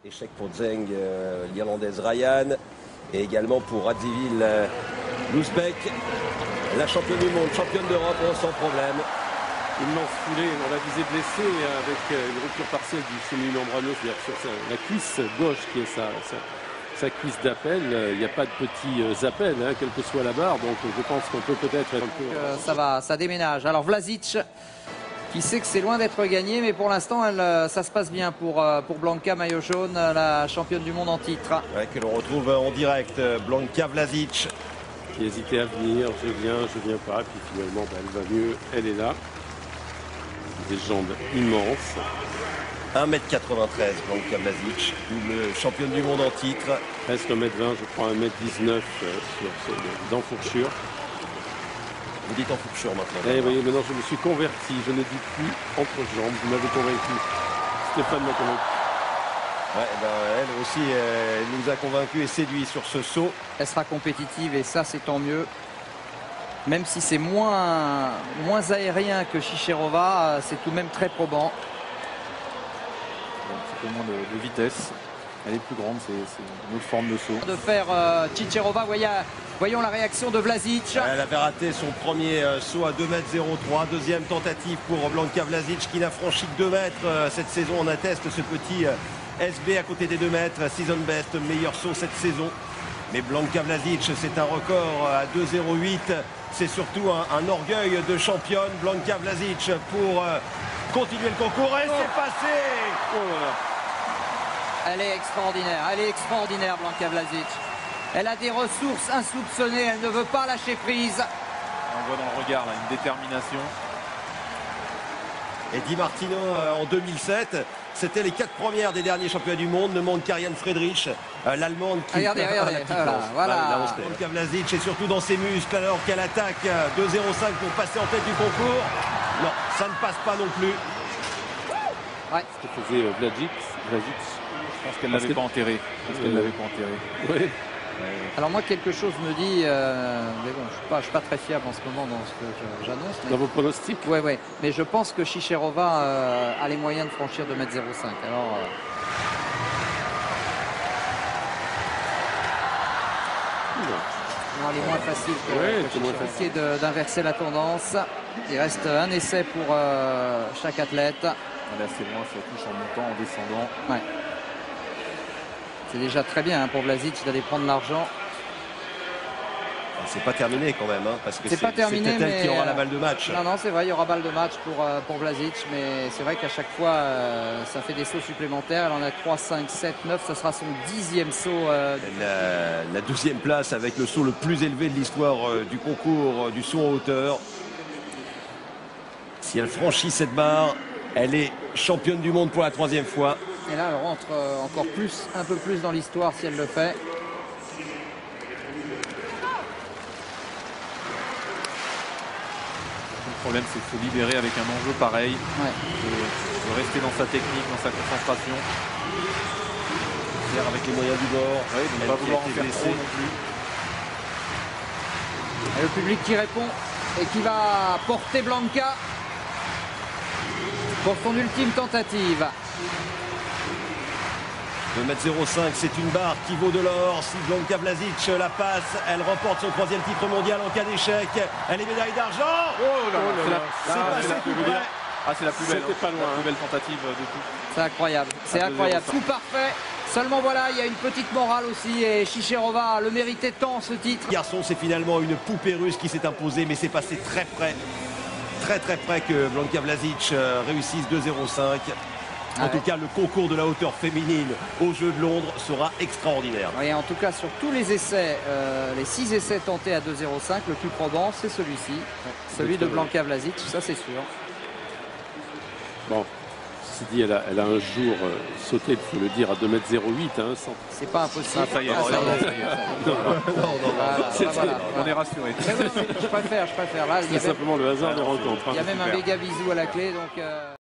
Échec pour Zeng, l'Irlandaise Ryan, et également pour Radzivil, l'Ouzbek, la championne du monde, championne d'Europe sans problème. Une lance foulée, on la disait blessée avec une rupture partielle du semi-membraneuse, c'est-à-dire sur la cuisse gauche qui est sa cuisse d'appel. Il n'y a pas de petits appels, hein, quelle que soit la barre, donc je pense qu'on peut peut-être être un peu... Ça déménage. Alors Vlasic, qui sait que c'est loin d'être gagné, mais pour l'instant, ça se passe bien pour Blanka, maillot jaune, la championne du monde en titre. Ouais, que l'on retrouve en direct, Blanka Vlasic. Qui hésitait à venir, je viens pas, puis finalement, elle va mieux, elle est là. Des jambes immenses. 1m93, Blanka Vlasic, double championne du monde en titre. Presque 1m20, je crois 1m19 d'enfourchure. Vous dites enfourchure maintenant. Eh oui, maintenant je me suis converti, je ne dis plus entre-jambes, vous m'avez convaincu. Stéphane m'a convaincu. Ouais, elle aussi, elle nous a convaincus et séduit sur ce saut. Elle sera compétitive et ça c'est tant mieux. Même si c'est moins aérien que Chicherova, c'est tout de même très probant. Un petit peu moins de vitesse. Elle est plus grande, c'est une autre forme de saut. De faire Chicherova, voyons la réaction de Vlasic. Elle avait raté son premier saut à 2m03. Deuxième tentative pour Blanka Vlasic qui n'a franchi que 2 mètres cette saison. On atteste ce petit SB à côté des 2 mètres. Season best, meilleur saut cette saison. Mais Blanka Vlasic, c'est un record à 2,08. C'est surtout un orgueil de championne. Blanka Vlasic pour continuer le concours. Et c'est passé. Elle est extraordinaire Blanka Vlasic. Elle a des ressources insoupçonnées, elle ne veut pas lâcher prise. On voit dans le regard là, une détermination. Et Di Martino en 2007, c'était les 4 premières des derniers championnats du monde. Ne manque qu'Ariane Friedrich, l'Allemande qui... Regardez, voilà. Blanka Vlasic est surtout dans ses muscles alors qu'elle attaque 2,05 pour passer en tête du concours. Non, ça ne passe pas non plus. Ouais. Ce que faisait Vlasic. Je pense qu'elle ne l'avait pas enterré. Oui. Alors moi quelque chose me dit, mais bon je suis pas très fiable en ce moment dans ce que j'annonce. Dans vos pronostics? Ouais, mais je pense que Chicherova a les moyens de franchir 2,05 m. Alors, elle est moins facile pour essayer d'inverser la tendance. Il reste un essai pour chaque athlète. Elle est assez loin, ça touche en montant, en descendant. Ouais. C'est déjà très bien pour Vlasic d'aller prendre l'argent. C'est pas terminé quand même, parce que c'est peut-être elle qui aura la balle de match. Non, c'est vrai, il y aura balle de match pour Vlasic, mais c'est vrai qu'à chaque fois, ça fait des sauts supplémentaires. Elle en a 3, 5, 7, 9, ce sera son 10e saut. La 12e place avec le saut le plus élevé de l'histoire du concours du saut en hauteur. Si elle franchit cette barre, elle est championne du monde pour la 3e fois. Et là, elle rentre encore un peu plus dans l'histoire si elle le fait. Le problème, c'est qu'il faut libérer avec un enjeu pareil. Ouais. De rester dans sa technique, dans sa concentration. Faire avec les moyens du bord. Oui, de ne pas vouloir en faire trop non plus. Et le public qui répond et qui va porter Blanka pour son ultime tentative. 2,05 m, c'est une barre qui vaut de l'or. Si Blanka Vlasic la passe, elle remporte son 3e titre mondial en cas d'échec. Elle est médaille d'argent. C'est passé tout près. Ah, c'est la plus belle. C'était pas loin. La plus belle tentative de tout. C'est incroyable. C'est incroyable. Tout parfait. Seulement voilà, il y a une petite morale aussi et Chicherova le méritait tant ce titre. Garçon, c'est finalement une poupée russe qui s'est imposée, mais c'est passé très près. Très près que Blanka Vlasic réussisse 2,05 m. En tout cas, le concours de la hauteur féminine aux Jeux de Londres sera extraordinaire. Oui, en tout cas, sur tous les essais, les 6 essais tentés à 2,05 m, le plus probant, c'est celui-ci. Celui de Blanka Vlasic, ça c'est sûr. Bon, ceci dit, elle a un jour sauté, il faut le dire, à 2,08 m. Hein, c'est pas impossible. Ah, ça y est, Voilà. On est rassuré. Je préfère. Là, c'est simplement le hasard des rencontres. Il y a même un méga bisou à la clé. Donc,